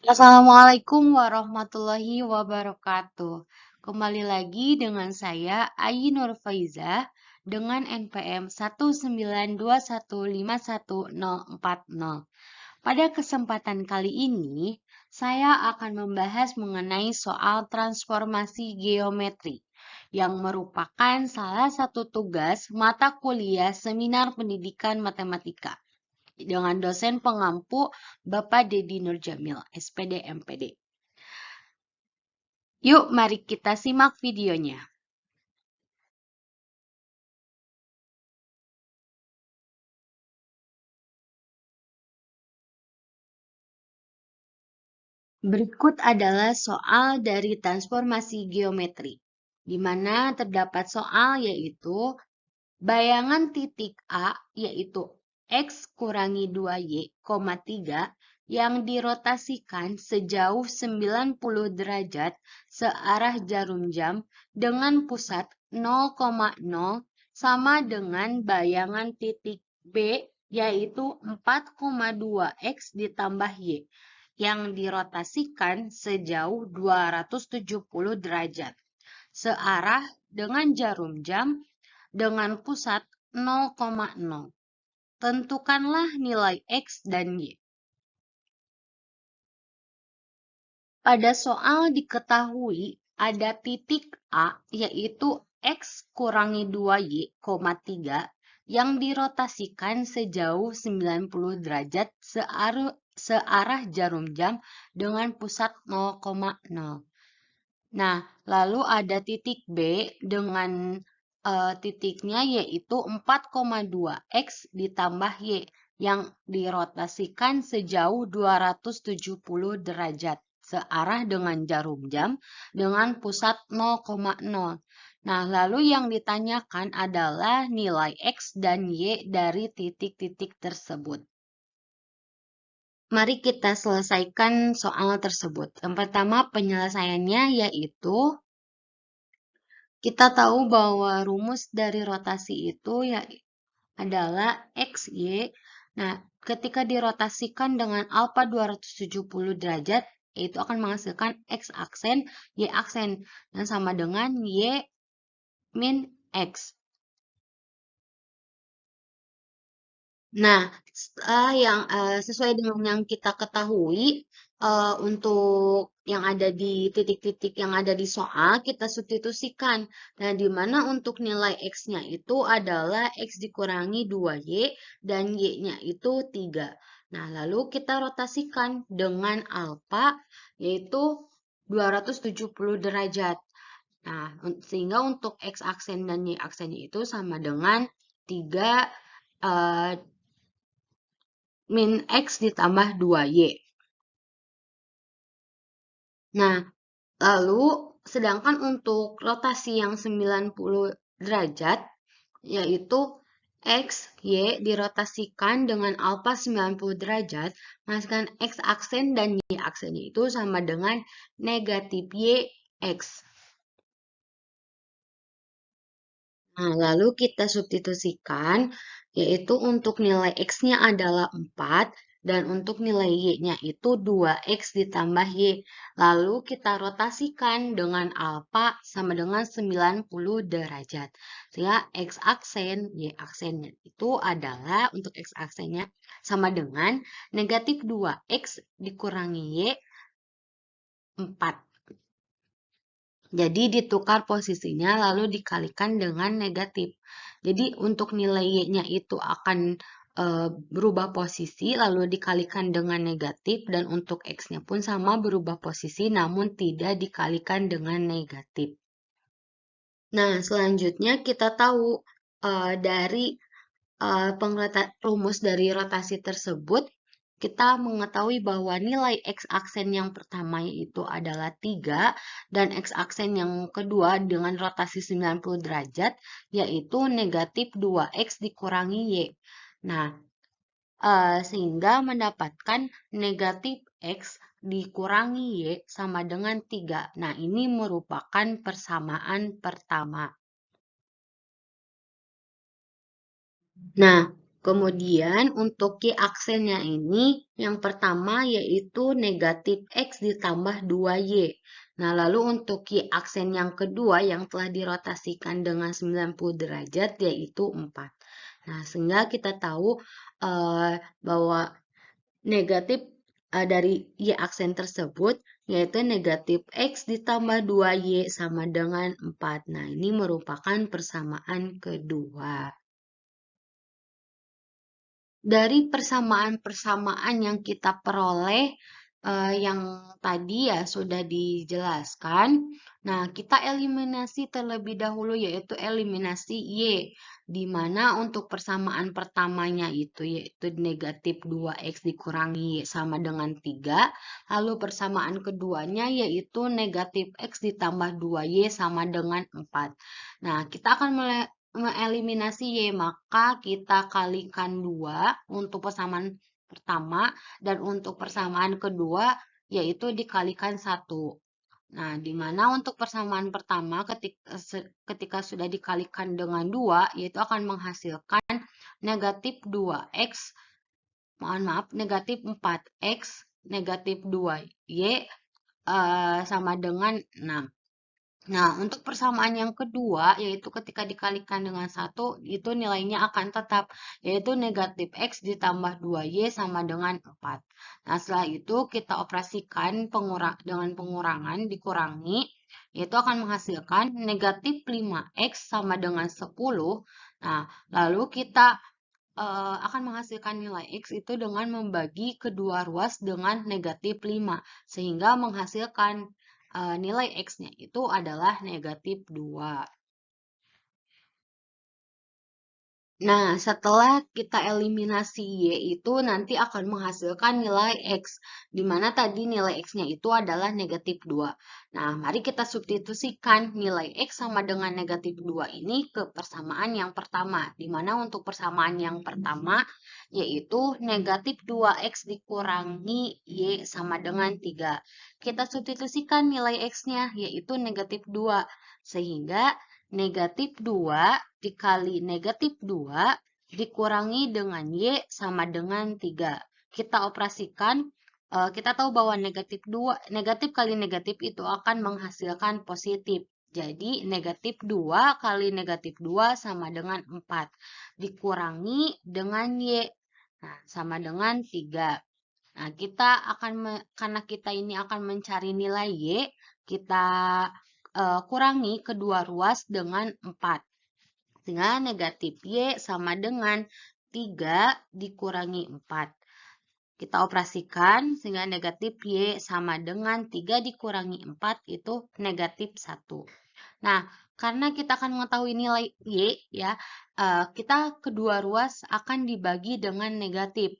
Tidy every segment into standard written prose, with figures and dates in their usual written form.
Assalamualaikum warahmatullahi wabarakatuh. Kembali lagi dengan saya Ayi Nur Faiza dengan NPM 192151040. Pada kesempatan kali ini, saya akan membahas mengenai soal transformasi geometri yang merupakan salah satu tugas mata kuliah Seminar Pendidikan Matematika dengan dosen pengampu Bapak Dedi Nurjamil, SPD MPD. Yuk, mari kita simak videonya. Berikut adalah soal dari transformasi geometri, di mana terdapat soal yaitu bayangan titik A yaitu X kurangi 2Y, 3 yang dirotasikan sejauh 90 derajat searah jarum jam dengan pusat 0,0 sama dengan bayangan titik B yaitu 4,2X ditambah Y yang dirotasikan sejauh 270 derajat searah dengan jarum jam dengan pusat 0,0. Tentukanlah nilai X dan Y. Pada soal diketahui ada titik A yaitu X kurangi 2Y, 3 yang dirotasikan sejauh 90 derajat searah jarum jam dengan pusat 0,0. Nah, lalu ada titik B dengan titiknya yaitu 4,2X ditambah Y yang dirotasikan sejauh 270 derajat searah dengan jarum jam dengan pusat 0,0. Nah, lalu yang ditanyakan adalah nilai X dan Y dari titik-titik tersebut. Mari kita selesaikan soal tersebut. Yang pertama penyelesaiannya yaitu kita tahu bahwa rumus dari rotasi itu ya adalah XY. Nah, ketika dirotasikan dengan alfa 270 derajat, itu akan menghasilkan X aksen, Y aksen. Dan sama dengan Y min X. Nah, sesuai dengan yang kita ketahui, untuk yang ada di titik-titik yang ada di soal, kita substitusikan. Nah, di mana untuk nilai X-nya itu adalah X dikurangi 2Y dan Y-nya itu 3. Nah, lalu kita rotasikan dengan alfa, yaitu 270 derajat. Nah, sehingga untuk X aksen dan Y aksennya itu sama dengan 3 min X ditambah 2Y. Nah, lalu sedangkan untuk rotasi yang 90 derajat, yaitu X, Y dirotasikan dengan alfa 90 derajat, menghasilkan X aksen dan Y aksennya itu sama dengan negatif Y, X. Nah, lalu kita substitusikan, yaitu untuk nilai X-nya adalah 4, dan untuk nilai Y-nya itu 2X ditambah Y. Lalu kita rotasikan dengan alfa sama dengan 90 derajat. Sehingga X aksen, Y aksennya itu adalah untuk X aksennya sama dengan negatif 2X dikurangi Y 4. Jadi ditukar posisinya lalu dikalikan dengan negatif. Jadi untuk nilai Y-nya itu akan berubah posisi lalu dikalikan dengan negatif dan untuk X-nya pun sama berubah posisi namun tidak dikalikan dengan negatif. Nah, selanjutnya kita tahu dari rumus dari rotasi tersebut, kita mengetahui bahwa nilai X aksen yang pertama yaitu adalah 3 dan X aksen yang kedua dengan rotasi 90 derajat yaitu negatif 2X dikurangi Y. Nah, sehingga mendapatkan negatif X dikurangi Y sama dengan 3. Nah, ini merupakan persamaan pertama. Nah, Kemudian untuk Y aksennya ini, yang pertama yaitu negatif X ditambah 2Y. Nah, lalu untuk Y aksen yang kedua yang telah dirotasikan dengan 90 derajat yaitu 4. Nah, sehingga kita tahu bahwa negatif dari Y aksen tersebut yaitu negatif X ditambah 2Y sama dengan 4. Nah, ini merupakan persamaan kedua. Dari persamaan-persamaan yang kita peroleh, yang tadi ya sudah dijelaskan. Nah, kita eliminasi terlebih dahulu yaitu eliminasi Y, di mana untuk persamaan pertamanya itu yaitu negatif 2X dikurangi Y sama dengan 3, lalu persamaan keduanya yaitu negatif X ditambah 2Y sama dengan 4. Nah, kita akan mengeliminasi Y, maka kita kalikan 2 untuk persamaan pertama, dan untuk persamaan kedua, yaitu dikalikan 1. Nah, di mana untuk persamaan pertama ketika sudah dikalikan dengan 2, yaitu akan menghasilkan negatif 2X, mohon maaf, negatif 4X, negatif 2Y, sama dengan 6. Nah, untuk persamaan yang kedua, yaitu ketika dikalikan dengan 1, itu nilainya akan tetap, yaitu negatif X ditambah 2Y sama dengan 4. Nah, setelah itu kita operasikan dengan pengurangan, dikurangi, yaitu akan menghasilkan negatif 5X sama dengan 10. Nah, lalu kita akan menghasilkan nilai X itu dengan membagi kedua ruas dengan negatif 5. Sehingga menghasilkan nilai X-nya itu adalah negatif 2. Nah, setelah kita eliminasi Y itu nanti akan menghasilkan nilai X, di mana tadi nilai X-nya itu adalah negatif 2. Nah, mari kita substitusikan nilai X sama dengan negatif 2 ini ke persamaan yang pertama, di mana untuk persamaan yang pertama yaitu negatif 2X dikurangi Y sama dengan 3. Kita substitusikan nilai X-nya yaitu negatif 2, sehingga negatif 2 dikali negatif 2 dikurangi dengan Y sama dengan 3. Kita operasikan, kita tahu bahwa negatif kali negatif itu akan menghasilkan positif. Jadi negatif 2 kali negatif 2 sama dengan 4. Dikurangi dengan Y. Nah, sama dengan 3. Nah, karena kita ini akan mencari nilai Y, kita kurangi kedua ruas dengan 4. Sehingga negatif Y sama dengan 3 dikurangi 4. Kita operasikan sehingga negatif Y sama dengan 3 dikurangi 4 itu negatif 1. Nah, karena kita akan mengetahui nilai Y, ya, kita kedua ruas akan dibagi dengan negatif.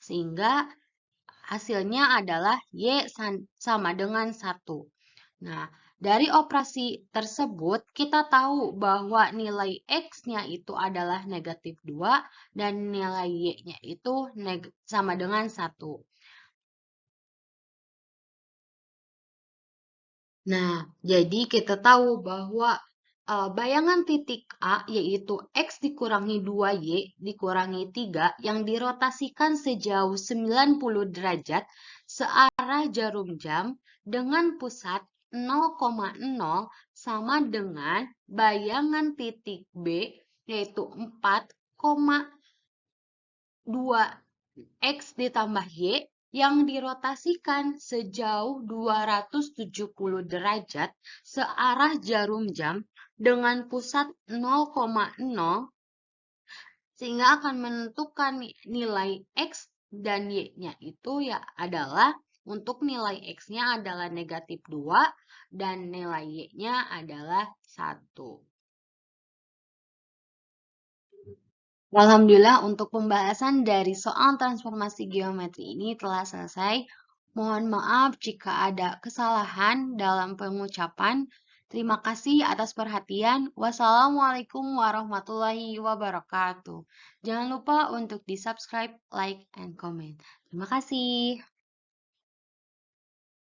Sehingga hasilnya adalah Y sama dengan 1. Nah, dari operasi tersebut, kita tahu bahwa nilai X-nya itu adalah negatif 2 dan nilai Y-nya itu sama dengan 1. Nah, jadi kita tahu bahwa bayangan titik A yaitu X dikurangi 2Y dikurangi 3 yang dirotasikan sejauh 90 derajat searah jarum jam dengan pusat 0,0 sama dengan bayangan titik B yaitu 4,2 X ditambah Y yang dirotasikan sejauh 270 derajat searah jarum jam dengan pusat 0,0 sehingga akan menentukan nilai X dan Y-nya itu ya adalah untuk nilai X-nya adalah negatif 2 dan nilai Y-nya adalah 1. Alhamdulillah untuk pembahasan dari soal transformasi geometri ini telah selesai. Mohon maaf jika ada kesalahan dalam pengucapan. Terima kasih atas perhatian. Wassalamualaikum warahmatullahi wabarakatuh. Jangan lupa untuk di subscribe, like, and comment. Terima kasih.